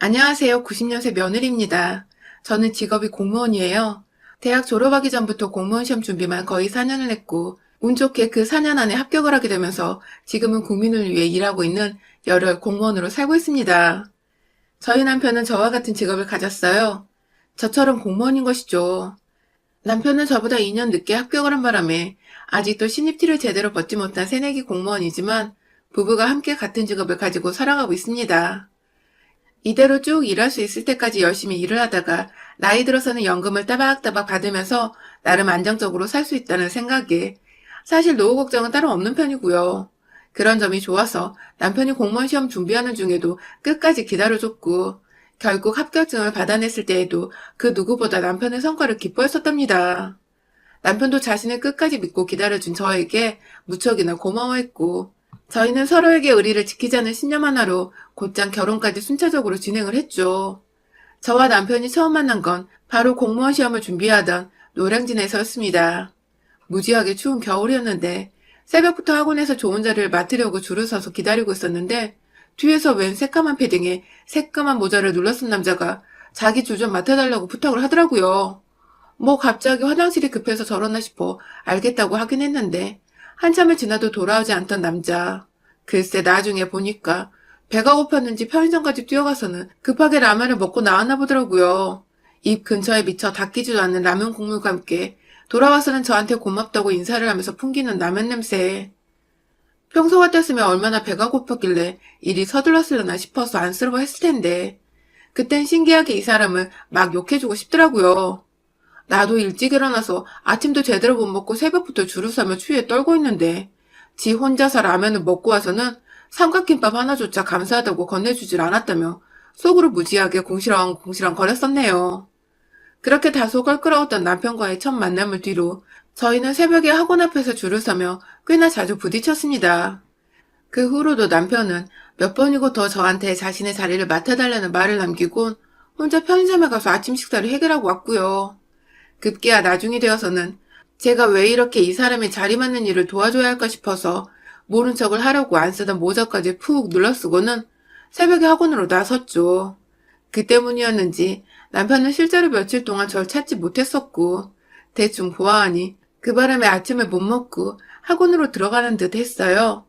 안녕하세요. 90년생 며느리입니다. 저는 직업이 공무원이에요. 대학 졸업하기 전부터 공무원 시험 준비만 거의 4년을 했고, 운 좋게 그 4년 안에 합격을 하게 되면서 지금은 국민을 위해 일하고 있는 열혈 공무원으로 살고 있습니다. 저희 남편은 저와 같은 직업을 가졌어요. 저처럼 공무원인 것이죠. 남편은 저보다 2년 늦게 합격을 한 바람에 아직도 신입티를 제대로 벗지 못한 새내기 공무원이지만 부부가 함께 같은 직업을 가지고 살아가고 있습니다. 이대로 쭉 일할 수 있을 때까지 열심히 일을 하다가 나이 들어서는 연금을 따박따박 받으면서 나름 안정적으로 살 수 있다는 생각에 사실 노후 걱정은 따로 없는 편이고요. 그런 점이 좋아서 남편이 공무원 시험 준비하는 중에도 끝까지 기다려줬고 결국 합격증을 받아냈을 때에도 그 누구보다 남편의 성과를 기뻐했었답니다. 남편도 자신을 끝까지 믿고 기다려준 저에게 무척이나 고마워했고 저희는 서로에게 의리를 지키자는 신념 하나로 곧장 결혼까지 순차적으로 진행을 했죠. 저와 남편이 처음 만난 건 바로 공무원 시험을 준비하던 노량진에서였습니다. 무지하게 추운 겨울이었는데 새벽부터 학원에서 좋은 자리를 맡으려고 줄을 서서 기다리고 있었는데 뒤에서 웬 새까만 패딩에 새까만 모자를 눌러쓴 남자가 자기 줄 좀 맡아달라고 부탁을 하더라고요. 뭐 갑자기 화장실이 급해서 저러나 싶어 알겠다고 하긴 했는데 한참을 지나도 돌아오지 않던 남자. 글쎄 나중에 보니까 배가 고팠는지 편의점까지 뛰어가서는 급하게 라면을 먹고 나왔나 보더라고요. 입 근처에 미쳐 닦이지도 않는 라면 국물과 함께 돌아와서는 저한테 고맙다고 인사를 하면서 풍기는 라면 냄새. 평소 같았으면 얼마나 배가 고팠길래 일이 서둘렀으려나 싶어서 안쓰러워했을 텐데 그땐 신기하게 이 사람을 막 욕해주고 싶더라고요. 나도 일찍 일어나서 아침도 제대로 못 먹고 새벽부터 줄을 서며 추위에 떨고 있는데 지 혼자서 라면을 먹고 와서는 삼각김밥 하나조차 감사하다고 건네주질 않았다며 속으로 무지하게 궁시렁궁시렁 거렸었네요. 그렇게 다소 껄끄러웠던 남편과의 첫 만남을 뒤로 저희는 새벽에 학원 앞에서 줄을 서며 꽤나 자주 부딪혔습니다. 그 후로도 남편은 몇 번이고 더 저한테 자신의 자리를 맡아달라는 말을 남기곤 혼자 편의점에 가서 아침 식사를 해결하고 왔고요. 급기야 나중이 되어서는 제가 왜 이렇게 이 사람의 자리 맞는 일을 도와줘야 할까 싶어서 모른 척을 하려고 안 쓰던 모자까지 푹 눌러쓰고는 새벽에 학원으로 나섰죠. 그 때문이었는지 남편은 실제로 며칠 동안 절 찾지 못했었고 대충 보아하니 그 바람에 아침을 못 먹고 학원으로 들어가는 듯 했어요.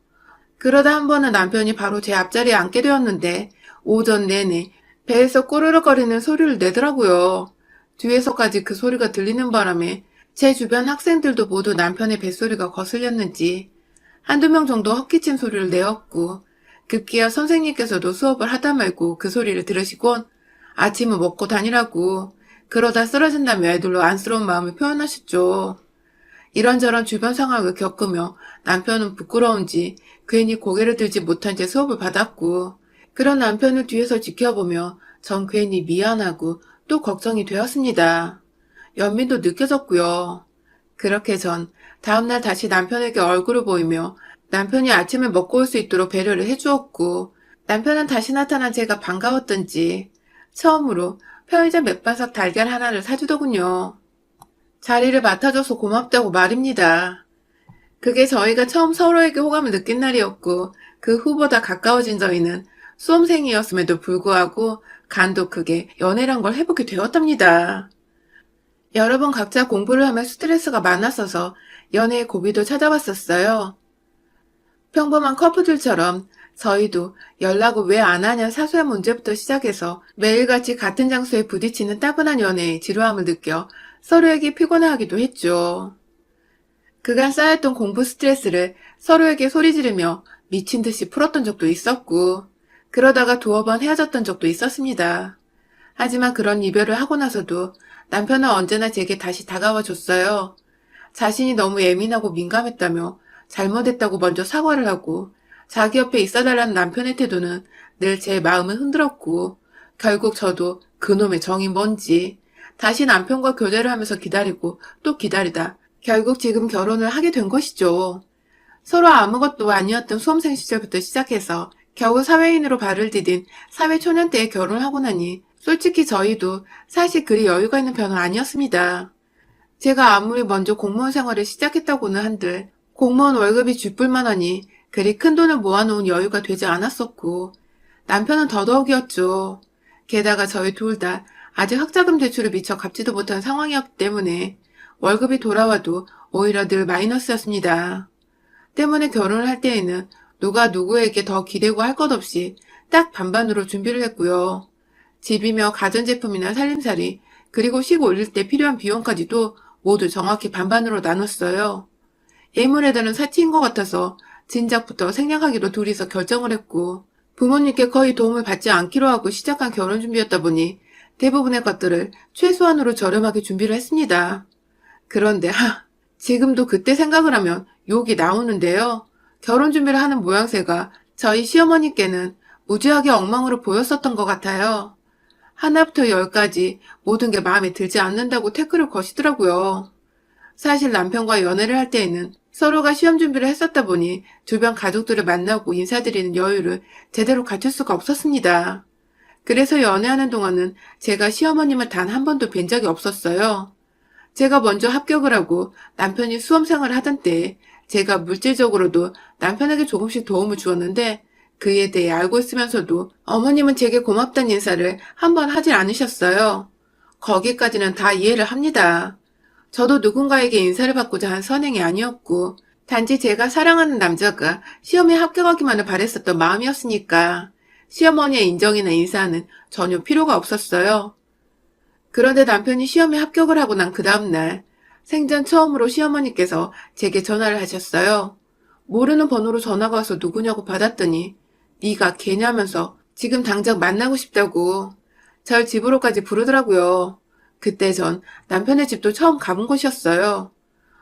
그러다 한 번은 남편이 바로 제 앞자리에 앉게 되었는데 오전 내내 배에서 꼬르륵거리는 소리를 내더라고요. 뒤에서까지 그 소리가 들리는 바람에 제 주변 학생들도 모두 남편의 뱃소리가 거슬렸는지 한두 명 정도 헛기침 소리를 내었고 급기야 선생님께서도 수업을 하다 말고 그 소리를 들으시곤 아침을 먹고 다니라고 그러다 쓰러진다며 애들로 안쓰러운 마음을 표현하셨죠. 이런저런 주변 상황을 겪으며 남편은 부끄러운지 괜히 고개를 들지 못한 채 수업을 받았고 그런 남편을 뒤에서 지켜보며 전 괜히 미안하고 또 걱정이 되었습니다. 연민도 느껴졌고요. 그렇게 전 다음날 다시 남편에게 얼굴을 보이며 남편이 아침을 먹고 올 수 있도록 배려를 해주었고 남편은 다시 나타난 제가 반가웠던지 처음으로 편의점 맥반석 달걀 하나를 사주더군요. 자리를 맡아줘서 고맙다고 말입니다. 그게 저희가 처음 서로에게 호감을 느낀 날이었고 그 후보다 가까워진 저희는 수험생이었음에도 불구하고 간도 크게 연애란 걸 해보게 되었답니다. 여러 번 각자 공부를 하며 스트레스가 많았어서 연애의 고비도 찾아왔었어요. 평범한 커플들처럼 저희도 연락을 왜 안 하냐 사소한 문제부터 시작해서 매일같이 같은 장소에 부딪히는 따분한 연애에 지루함을 느껴 서로에게 피곤해하기도 했죠. 그간 쌓였던 공부 스트레스를 서로에게 소리 지르며 미친 듯이 풀었던 적도 있었고 그러다가 두어 번 헤어졌던 적도 있었습니다. 하지만 그런 이별을 하고 나서도 남편은 언제나 제게 다시 다가와 줬어요. 자신이 너무 예민하고 민감했다며 잘못했다고 먼저 사과를 하고 자기 옆에 있어달라는 남편의 태도는 늘 제 마음을 흔들었고 결국 저도 그놈의 정이 뭔지 다시 남편과 교제를 하면서 기다리고 또 기다리다 결국 지금 결혼을 하게 된 것이죠. 서로 아무것도 아니었던 수험생 시절부터 시작해서 겨우 사회인으로 발을 디딘 사회초년 때에 결혼하고 나니 솔직히 저희도 사실 그리 여유가 있는 편은 아니었습니다. 제가 아무리 먼저 공무원 생활을 시작했다고는 한들 공무원 월급이 쥐뿔만 하니 그리 큰 돈을 모아놓은 여유가 되지 않았었고 남편은 더더욱이었죠. 게다가 저희 둘 다 아직 학자금 대출을 미처 갚지도 못한 상황이었기 때문에 월급이 돌아와도 오히려 늘 마이너스였습니다. 때문에 결혼을 할 때에는 누가 누구에게 더 기대고 할 것 없이 딱 반반으로 준비를 했고요. 집이며 가전제품이나 살림살이 그리고 식 올릴 때 필요한 비용까지도 모두 정확히 반반으로 나눴어요. 예물에다는 사치인 것 같아서 진작부터 생략하기로 둘이서 결정을 했고 부모님께 거의 도움을 받지 않기로 하고 시작한 결혼 준비였다 보니 대부분의 것들을 최소한으로 저렴하게 준비를 했습니다. 그런데 지금도 그때 생각을 하면 욕이 나오는데요. 결혼 준비를 하는 모양새가 저희 시어머니께는 무지하게 엉망으로 보였었던 것 같아요. 하나부터 열까지 모든 게 마음에 들지 않는다고 태클을 거시더라고요. 사실 남편과 연애를 할 때에는 서로가 시험 준비를 했었다 보니 주변 가족들을 만나고 인사드리는 여유를 제대로 갖출 수가 없었습니다. 그래서 연애하는 동안은 제가 시어머님을 단 한 번도 뵌 적이 없었어요. 제가 먼저 합격을 하고 남편이 수험생활을 하던 때에 제가 물질적으로도 남편에게 조금씩 도움을 주었는데 그에 대해 알고 있으면서도 어머님은 제게 고맙다는 인사를 한 번 하질 않으셨어요. 거기까지는 다 이해를 합니다. 저도 누군가에게 인사를 받고자 한 선행이 아니었고 단지 제가 사랑하는 남자가 시험에 합격하기만을 바랬었던 마음이었으니까 시어머니의 인정이나 인사는 전혀 필요가 없었어요. 그런데 남편이 시험에 합격을 하고 난 그 다음날 생전 처음으로 시어머니께서 제게 전화를 하셨어요. 모르는 번호로 전화가 와서 누구냐고 받았더니 네가 걔냐면서 지금 당장 만나고 싶다고 절 집으로까지 부르더라고요. 그때 전 남편의 집도 처음 가본 곳이었어요.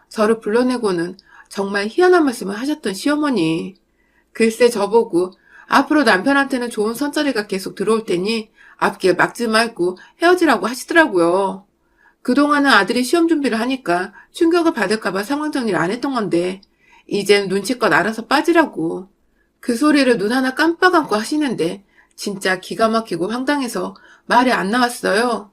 저를 불러내고는 정말 희한한 말씀을 하셨던 시어머니. 글쎄 저보고 앞으로 남편한테는 좋은 선자리가 계속 들어올 테니 앞길 막지 말고 헤어지라고 하시더라고요. 그동안은 아들이 시험 준비를 하니까 충격을 받을까봐 상황 정리를 안 했던 건데 이젠 눈치껏 알아서 빠지라고. 그 소리를 눈 하나 깜빡 안고 하시는데 진짜 기가 막히고 황당해서 말이 안 나왔어요.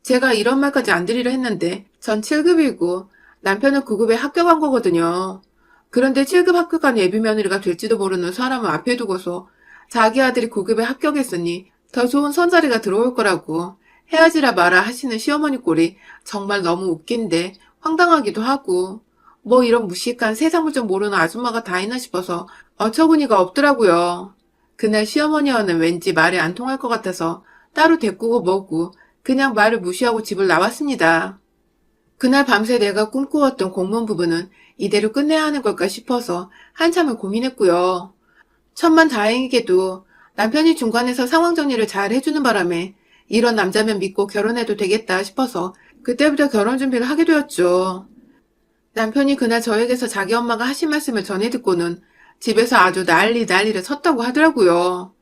제가 이런 말까지 안 드리려 했는데 전 7급이고 남편은 9급에 합격한 거거든요. 그런데 7급 합격한 예비 며느리가 될지도 모르는 사람을 앞에 두고서 자기 아들이 9급에 합격했으니 더 좋은 선자리가 들어올 거라고 헤어지라 마라 하시는 시어머니 꼴이 정말 너무 웃긴데 황당하기도 하고 뭐 이런 무식한 세상을 좀 모르는 아줌마가 다 있나 싶어서 어처구니가 없더라고요. 그날 시어머니와는 왠지 말이 안 통할 것 같아서 따로 데리고 뭐고 그냥 말을 무시하고 집을 나왔습니다. 그날 밤새 내가 꿈꾸었던 공무원 부부는 이대로 끝내야 하는 걸까 싶어서 한참을 고민했고요. 천만다행이게도 남편이 중간에서 상황 정리를 잘 해주는 바람에 이런 남자면 믿고 결혼해도 되겠다 싶어서 그때부터 결혼 준비를 하게 되었죠. 남편이 그날 저에게서 자기 엄마가 하신 말씀을 전해 듣고는 집에서 아주 난리를 쳤다고 하더라고요.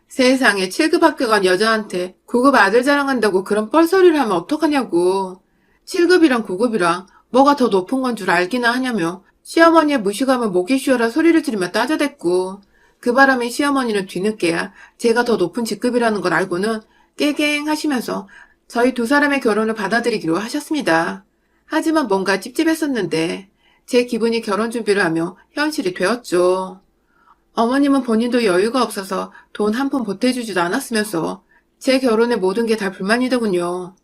세상에 7급 합격한 여자한테 9급 아들 자랑한다고 그런 뻘소리를 하면 어떡하냐고. 7급이랑 9급이랑 뭐가 더 높은 건 줄 알기나 하냐며 시어머니의 무시감을 목이 쉬어라 소리를 지르며 따져댔고 그 바람에 시어머니는 뒤늦게야 제가 더 높은 직급이라는 걸 알고는 깨갱 하시면서 저희 두 사람의 결혼을 받아들이기로 하셨습니다. 하지만 뭔가 찝찝했었는데 제 기분이 결혼 준비를 하며 현실이 되었죠. 어머님은 본인도 여유가 없어서 돈 한 푼 보태주지도 않았으면서 제 결혼에 모든 게 다 불만이더군요.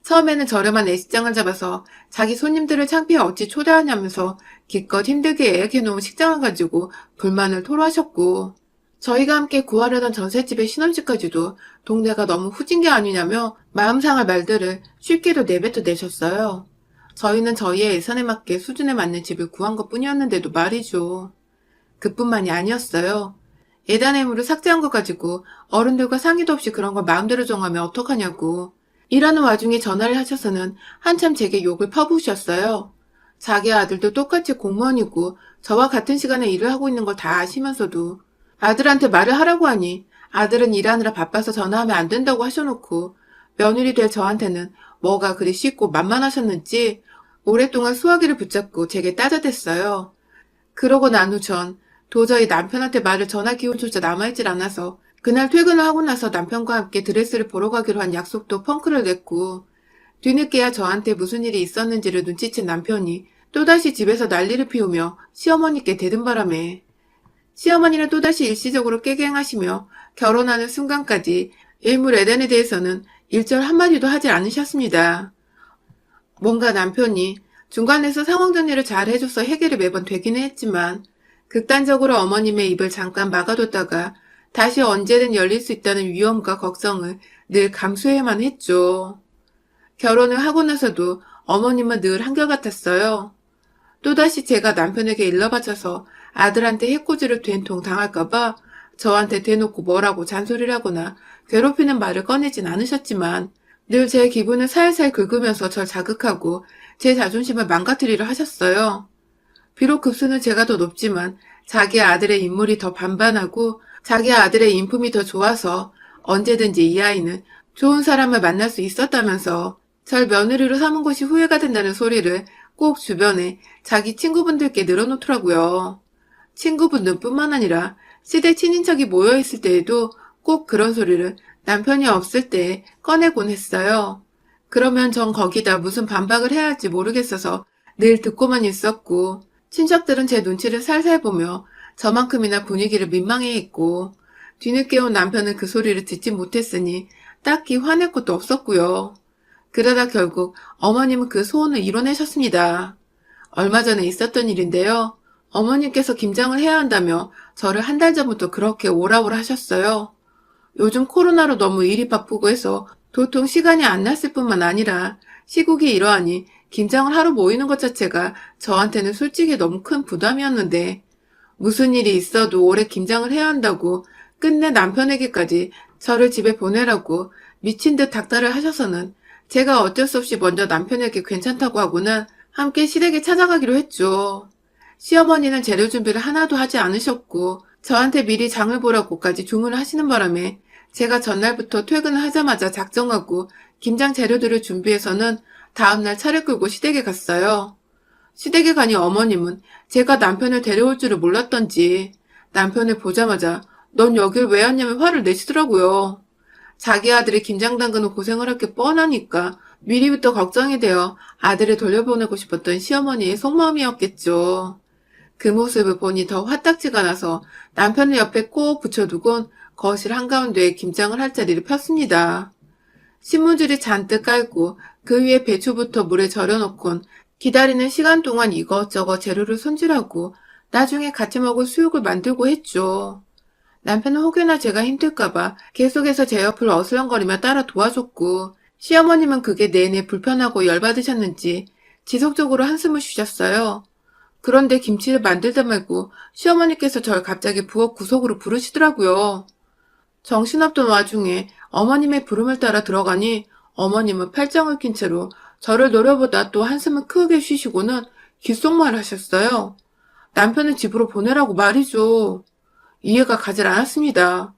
처음에는 저렴한 애식장을 잡아서 자기 손님들을 창피해 어찌 초대하냐면서 기껏 힘들게 예약해놓은 식장을 가지고 불만을 토로하셨고 저희가 함께 구하려던 전셋집의 신혼집까지도 동네가 너무 후진 게 아니냐며 마음 상할 말들을 쉽게도 내뱉어 내셨어요. 저희는 저희의 예산에 맞게 수준에 맞는 집을 구한 것뿐이었는데도 말이죠. 그뿐만이 아니었어요. 예단 애물을 삭제한 것 가지고 어른들과 상의도 없이 그런 걸 마음대로 정하면 어떡하냐고. 일하는 와중에 전화를 하셔서는 한참 제게 욕을 퍼부으셨어요. 자기 아들도 똑같이 공무원이고 저와 같은 시간에 일을 하고 있는 걸 다 아시면서도 아들한테 말을 하라고 하니 아들은 일하느라 바빠서 전화하면 안 된다고 하셔놓고 며느리 될 저한테는 뭐가 그리 쉽고 만만하셨는지 오랫동안 수화기를 붙잡고 제게 따져댔어요. 그러고 난 후 전 도저히 남편한테 말을 전할 기운조차 남아있질 않아서 그날 퇴근을 하고 나서 남편과 함께 드레스를 보러 가기로 한 약속도 펑크를 냈고 뒤늦게야 저한테 무슨 일이 있었는지를 눈치챈 남편이 또다시 집에서 난리를 피우며 시어머니께 대든 바람에 시어머니는 또다시 일시적으로 깨갱하시며 결혼하는 순간까지 예물 에덴에 대해서는 일절 한마디도 하지 않으셨습니다. 뭔가 남편이 중간에서 상황 정리를 잘 해줘서 해결이 매번 되기는 했지만 극단적으로 어머님의 입을 잠깐 막아뒀다가 다시 언제든 열릴 수 있다는 위험과 걱정을 늘 감수해야만 했죠. 결혼을 하고 나서도 어머님은 늘 한결같았어요. 또다시 제가 남편에게 일러바쳐서 아들한테 해코지를 된통 당할까봐 저한테 대놓고 뭐라고 잔소리를 하거나 괴롭히는 말을 꺼내진 않으셨지만 늘 제 기분을 살살 긁으면서 절 자극하고 제 자존심을 망가뜨리려 하셨어요. 비록 급수는 제가 더 높지만 자기 아들의 인물이 더 반반하고 자기 아들의 인품이 더 좋아서 언제든지 이 아이는 좋은 사람을 만날 수 있었다면서 절 며느리로 삼은 것이 후회가 된다는 소리를 꼭 주변에 자기 친구분들께 늘어놓더라고요. 친구분들뿐만 아니라 시댁 친인척이 모여있을 때에도 꼭 그런 소리를 남편이 없을 때 꺼내곤 했어요. 그러면 전 거기다 무슨 반박을 해야 할지 모르겠어서 늘 듣고만 있었고 친척들은 제 눈치를 살살 보며 저만큼이나 분위기를 민망해했고 뒤늦게 온 남편은 그 소리를 듣지 못했으니 딱히 화낼 것도 없었고요. 그러다 결국 어머님은 그 소원을 이뤄내셨습니다. 얼마 전에 있었던 일인데요. 어머님께서 김장을 해야 한다며 저를 한 달 전부터 그렇게 오라오라 하셨어요. 요즘 코로나로 너무 일이 바쁘고 해서 도통 시간이 안 났을 뿐만 아니라 시국이 이러하니 김장을 하러 모이는 것 자체가 저한테는 솔직히 너무 큰 부담이었는데 무슨 일이 있어도 올해 김장을 해야 한다고 끝내 남편에게까지 저를 집에 보내라고 미친 듯 닥달을 하셔서는 제가 어쩔 수 없이 먼저 남편에게 괜찮다고 하고는 함께 시댁에 찾아가기로 했죠. 시어머니는 재료 준비를 하나도 하지 않으셨고 저한테 미리 장을 보라고까지 주문을 하시는 바람에 제가 전날부터 퇴근을 하자마자 작정하고 김장 재료들을 준비해서는 다음날 차를 끌고 시댁에 갔어요. 시댁에 가니 어머님은 제가 남편을 데려올 줄을 몰랐던지 남편을 보자마자 넌 여길 왜 왔냐며 화를 내시더라고요. 자기 아들이 김장 담그는 고생을 할 게 뻔하니까 미리부터 걱정이 되어 아들을 돌려보내고 싶었던 시어머니의 속마음이었겠죠. 그 모습을 보니 더 화딱지가 나서 남편을 옆에 꼭 붙여두곤 거실 한가운데에 김장을 할 자리를 폈습니다. 신문지를 잔뜩 깔고 그 위에 배추부터 물에 절여놓곤 기다리는 시간 동안 이것저것 재료를 손질하고 나중에 같이 먹을 수육을 만들고 했죠. 남편은 혹여나 제가 힘들까봐 계속해서 제 옆을 어슬렁거리며 따라 도와줬고 시어머님은 그게 내내 불편하고 열받으셨는지 지속적으로 한숨을 쉬셨어요. 그런데 김치를 만들다 말고 시어머니께서 절 갑자기 부엌 구석으로 부르시더라고요. 정신없던 와중에 어머님의 부름을 따라 들어가니 어머님은 팔짱을 낀 채로 저를 노려보다 또 한숨을 크게 쉬시고는 귓속말을 하셨어요. 남편을 집으로 보내라고 말이죠. 이해가 가질 않았습니다.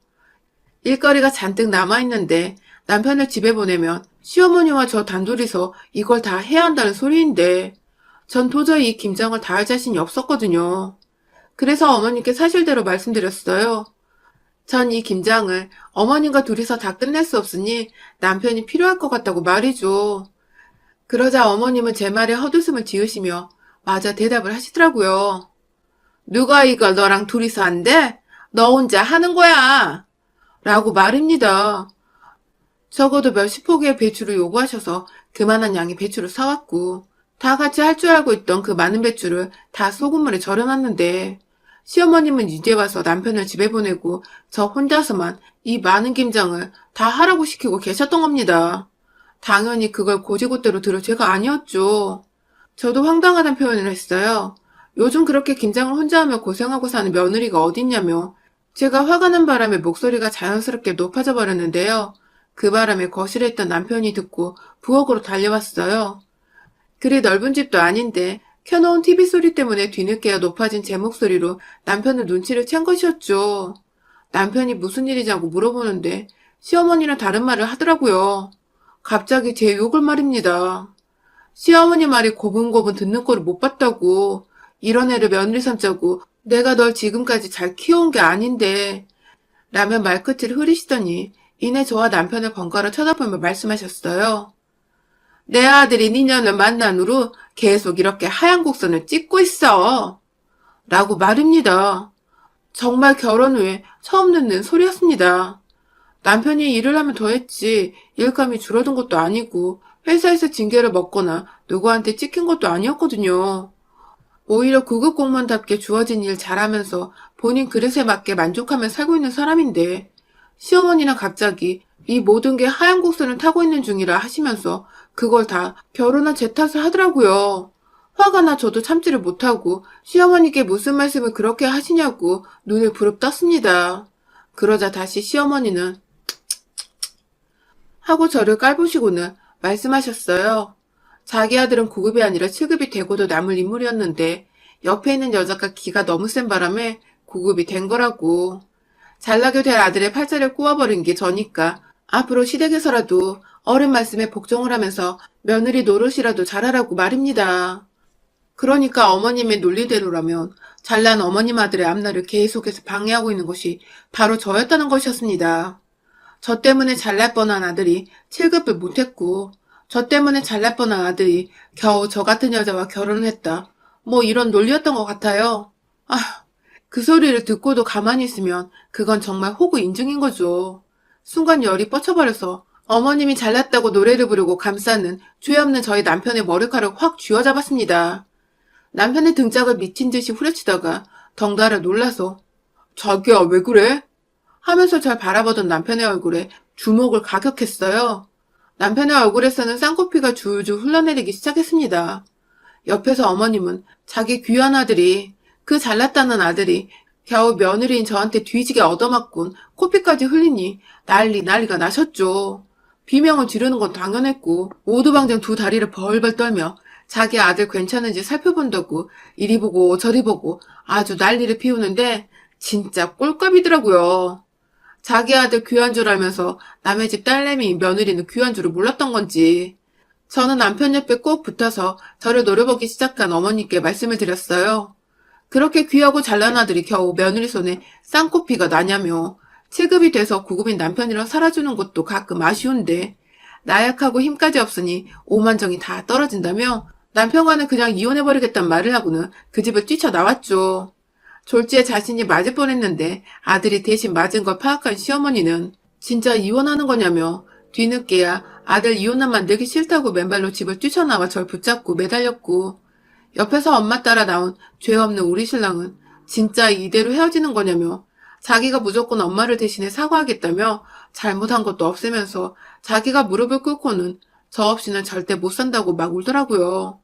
일거리가 잔뜩 남아있는데 남편을 집에 보내면 시어머니와 저 단둘이서 이걸 다 해야 한다는 소리인데 전 도저히 이 김장을 다 할 자신이 없었거든요. 그래서 어머님께 사실대로 말씀드렸어요. 전 이 김장을 어머님과 둘이서 다 끝낼 수 없으니 남편이 필요할 것 같다고 말이죠. 그러자 어머님은 제 말에 헛웃음을 지으시며 맞아 대답을 하시더라고요. 누가 이걸 너랑 둘이서 한대? 너 혼자 하는 거야. 라고 말입니다. 적어도 몇십 포기의 배추를 요구하셔서 그만한 양의 배추를 사왔고 다 같이 할 줄 알고 있던 그 많은 배추를 다 소금물에 절여놨는데 시어머님은 이제 와서 남편을 집에 보내고 저 혼자서만 이 많은 김장을 다 하라고 시키고 계셨던 겁니다. 당연히 그걸 고지고대로 들을 죄가 아니었죠. 저도 황당하다는 표현을 했어요. 요즘 그렇게 김장을 혼자 하며 고생하고 사는 며느리가 어딨냐며 제가 화가 난 바람에 목소리가 자연스럽게 높아져 버렸는데요. 그 바람에 거실에 있던 남편이 듣고 부엌으로 달려왔어요. 그리 넓은 집도 아닌데 켜놓은 TV 소리 때문에 뒤늦게야 높아진 제 목소리로 남편의 눈치를 챈 것이었죠. 남편이 무슨 일이냐고 물어보는데 시어머니는 다른 말을 하더라고요. 갑자기 제 욕을 말입니다. 시어머니 말이 고분고분 듣는 꼴을 못 봤다고. 이런 애를 며느리 삼자고 내가 널 지금까지 잘 키워온 게 아닌데 라며 말끝을 흐리시더니 이내 저와 남편을 번갈아 쳐다보며 말씀하셨어요. 내 아들이 니년을 만난 후로 계속 이렇게 하얀 곡선을 찍고 있어. 라고 말입니다. 정말 결혼 후에 처음 듣는 소리였습니다. 남편이 일을 하면 더 했지 일감이 줄어든 것도 아니고 회사에서 징계를 먹거나 누구한테 찍힌 것도 아니었거든요. 오히려 구급 공무원답게 주어진 일 잘하면서 본인 그릇에 맞게 만족하며 살고 있는 사람인데 시어머니는 갑자기 이 모든 게 하얀 곡선을 타고 있는 중이라 하시면서 그걸 다 결혼한 제 탓을 하더라고요. 화가 나 저도 참지를 못하고 시어머니께 무슨 말씀을 그렇게 하시냐고 눈을 부릅떴습니다. 그러자 다시 시어머니는 하고 저를 깔보시고는 말씀하셨어요. 자기 아들은 9급이 아니라 7급이 되고도 남을 인물이었는데 옆에 있는 여자가 기가 너무 센 바람에 9급이 된 거라고. 잘나게 될 아들의 팔자를 꼬아버린 게 저니까 앞으로 시댁에서라도 어른 말씀에 복종을 하면서 며느리 노릇이라도 잘하라고 말입니다. 그러니까 어머님의 논리대로라면 잘난 어머님 아들의 앞날을 계속해서 방해하고 있는 것이 바로 저였다는 것이었습니다. 저 때문에 잘날 뻔한 아들이 7급을 못했고 저 때문에 잘날 뻔한 아들이 겨우 저 같은 여자와 결혼을 했다. 뭐 이런 논리였던 것 같아요. 아, 그 소리를 듣고도 가만히 있으면 그건 정말 호구 인증인 거죠. 순간 열이 뻗쳐버려서 어머님이 잘났다고 노래를 부르고 감싸는 죄 없는 저희 남편의 머리카락을 확 쥐어잡았습니다. 남편의 등짝을 미친 듯이 후려치다가 덩달아 놀라서 자기야 왜 그래? 하면서 절 바라보던 남편의 얼굴에 주먹을 가격했어요. 남편의 얼굴에서는 쌍코피가 줄줄 흘러내리기 시작했습니다. 옆에서 어머님은 자기 귀한 아들이 그 잘났다는 아들이 겨우 며느리인 저한테 뒤지게 얻어맞곤 코피까지 흘리니 난리가 나셨죠. 비명을 지르는 건 당연했고 오두방정 두 다리를 벌벌 떨며 자기 아들 괜찮은지 살펴본다고 이리 보고 저리 보고 아주 난리를 피우는데 진짜 꼴값이더라고요. 자기 아들 귀한 줄 알면서 남의 집 딸내미 며느리는 귀한 줄을 몰랐던 건지. 저는 남편 옆에 꼭 붙어서 저를 노려보기 시작한 어머니께 말씀을 드렸어요. 그렇게 귀하고 잘난 아들이 겨우 며느리 손에 쌍코피가 나냐며 7급이 돼서 9급인 남편이랑 살아주는 것도 가끔 아쉬운데 나약하고 힘까지 없으니 오만정이 다 떨어진다며 남편과는 그냥 이혼해버리겠다는 말을 하고는 그 집을 뛰쳐나왔죠. 졸지에 자신이 맞을 뻔했는데 아들이 대신 맞은 걸 파악한 시어머니는 진짜 이혼하는 거냐며 뒤늦게야 아들 이혼만 만들기 싫다고 맨발로 집을 뛰쳐나와 절 붙잡고 매달렸고 옆에서 엄마 따라 나온 죄 없는 우리 신랑은 진짜 이대로 헤어지는 거냐며 자기가 무조건 엄마를 대신해 사과하겠다며 잘못한 것도 없애면서 자기가 무릎을 꿇고는 저 없이는 절대 못 산다고 막 울더라고요.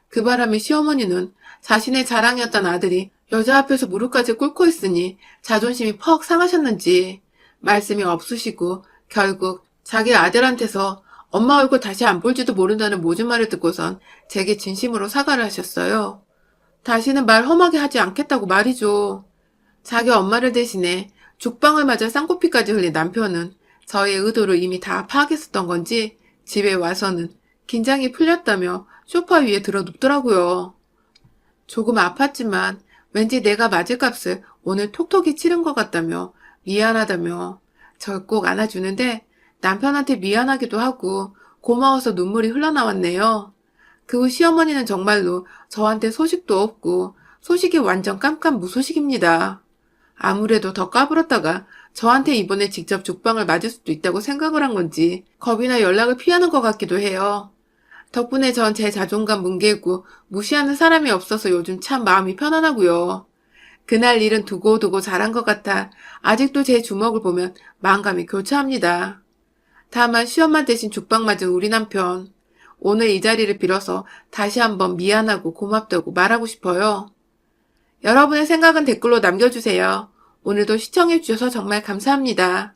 그 바람에 시어머니는 자신의 자랑이었던 아들이 여자 앞에서 무릎까지 꿇고 있으니 자존심이 퍽 상하셨는지 말씀이 없으시고 결국 자기 아들한테서 엄마 얼굴 다시 안 볼지도 모른다는 모진 말을 듣고선 제게 진심으로 사과를 하셨어요. 다시는 말 험하게 하지 않겠다고 말이죠. 자기 엄마를 대신해 죽방을 맞아 쌍코피까지 흘린 남편은 저의 의도를 이미 다 파악했었던 건지 집에 와서는 긴장이 풀렸다며 소파 위에 들어 눕더라고요. 조금 아팠지만 왠지 내가 맞을 값을 오늘 톡톡히 치른 것 같다며 미안하다며 절 꼭 안아주는데 남편한테 미안하기도 하고 고마워서 눈물이 흘러나왔네요. 그 후 시어머니는 정말로 저한테 소식도 없고 소식이 완전 깜깜무소식입니다. 아무래도 더 까불었다가 저한테 이번에 직접 죽방을 맞을 수도 있다고 생각을 한 건지 겁이나 연락을 피하는 것 같기도 해요. 덕분에 전 제 자존감 뭉개고 무시하는 사람이 없어서 요즘 참 마음이 편안하고요. 그날 일은 두고두고 잘한 것 같아 아직도 제 주먹을 보면 마음감이 교차합니다. 다만 시엄마 대신 죽방 맞은 우리 남편. 오늘 이 자리를 빌어서 다시 한번 미안하고 고맙다고 말하고 싶어요. 여러분의 생각은 댓글로 남겨주세요. 오늘도 시청해주셔서 정말 감사합니다.